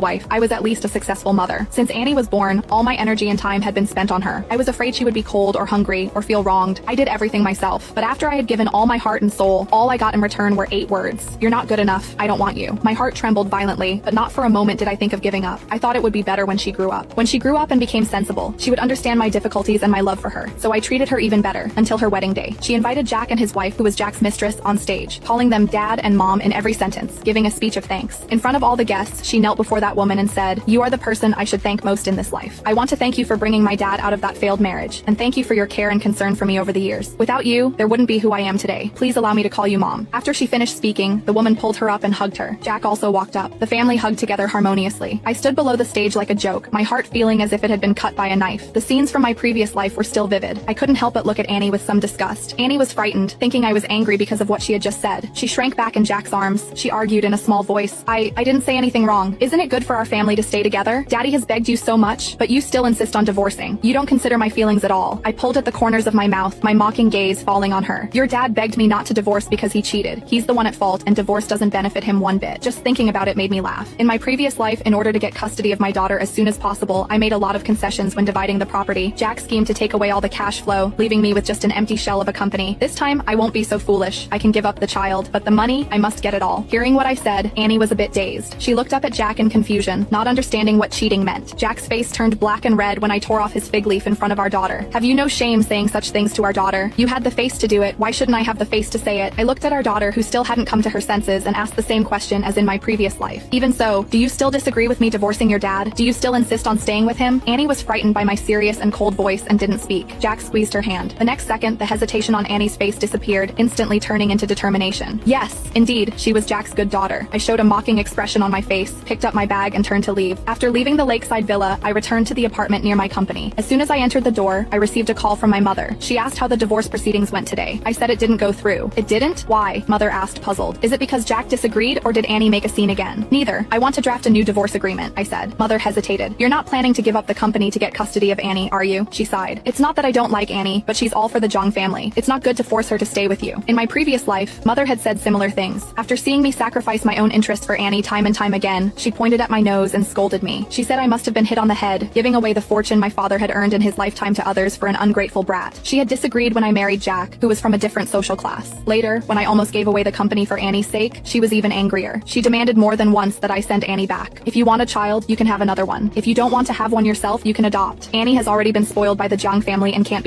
wife, I was at least a successful mother. Since Annie was born, all my energy and time had been spent on her. I was afraid she would be cold or hungry or feel wronged. I did everything myself. But after I had given all my heart and soul, all I got in return were 8 words. You're not good enough. I don't want you. My heart trembled violently, but not for a moment did I think of giving up. I thought it would be better when she grew up. When she grew up and became sensible, she would understand my difficulties and my love for her. So I treated her even better, until her wedding day. She invited Jack and his wife, who was Jack's mistress, on stage, calling them dad and mom in every sentence, giving a speech of thanks. In front of all the guests, she knelt before that woman and said, "You are the person I should thank most in this life. I want to thank you for bringing my dad out of that failed marriage, and thank you for your care and concern for me over the years. Without you, there wouldn't be who I am today. Please allow me to call you mom." After she finished speaking, the woman pulled her up and hugged her. Jack also walked up. The family hugged together harmoniously. I stood below the stage like a joke, my heart feeling as if it had been cut by a knife. The scenes from my previous life were still vivid. I couldn't help but look at Annie with some disgust. Annie was frightened, thinking I was angry because of what she had just said. She shrank back in Jack's arms. She argued in a small voice, I didn't say anything wrong. Isn't it good for our family to stay together? Daddy has begged you so much, but you still insist on divorcing. You don't consider my feelings at all." I pulled at the corners of my mouth, my mocking gaze falling on her. "Your dad begged me not to divorce because he cheated. He's the one at fault, and divorce doesn't benefit him one bit." Just thinking about it made me laugh. In my previous life, in order to get custody of my daughter as soon as possible, I made a lot of concessions when dividing the property. Jack schemed to take away all the cash flow, leaving me with just an empty shell of a company. This time, I won't be so foolish. I can give up the child, but the money, I must get it all. Hearing what I said, Annie was a bit dazed. She looked up at Jack in confusion, not understanding what cheating meant. Jack's face turned black and red when I tore off his fig leaf in front of our daughter. "Have you no shame saying such things to our daughter? You had the face to do it. Why shouldn't I have the face to say it?" I looked at our daughter, who still hadn't come to her senses, and asked the same question as in my previous life. "Even so, do you still disagree with me divorcing your dad? Do you still insist on staying with him?" Annie was frightened by my serious and cold voice and didn't speak. Jack squeezed her hand. The next second, the hesitation on Annie's face disappeared, instantly turning into determination. Yes, indeed, she was Jack's good daughter. I showed a mocking expression on my face, picked up my bag and turned to leave. After leaving the lakeside villa, I returned to the apartment near my company. As soon as I entered the door, I received a call from my mother. She asked how the divorce proceedings went today. I said it didn't go through. "It didn't? Why?" Mother asked, puzzled. "Is it because Jack disagreed, or did Annie make a scene again?" "Neither. I want to draft a new divorce agreement," I said. Mother hesitated. "You're not planning to give up the company to get custody of Annie, are you?" She sighed. "It's not that I don't like Annie, but she's all for the Jong family. It's not good to force her to stay with you." In my previous life, Mother had said similar things. After seeing me sacrifice my own interests for Annie time and time again, she pointed at my nose and scolded me. She said I must have been hit on the head, giving away the fortune my father had earned in his lifetime to others for an ungrateful brat. She had disagreed when I married Jack, who was from a different social class. Later, when I almost gave away the company for Annie's sake, she was even angrier. She demanded more than once that I send Annie back. "If you want a child, you can have another one. If you don't want to have one yourself, you can adopt. Annie has already been spoiled by the Jung family and can't be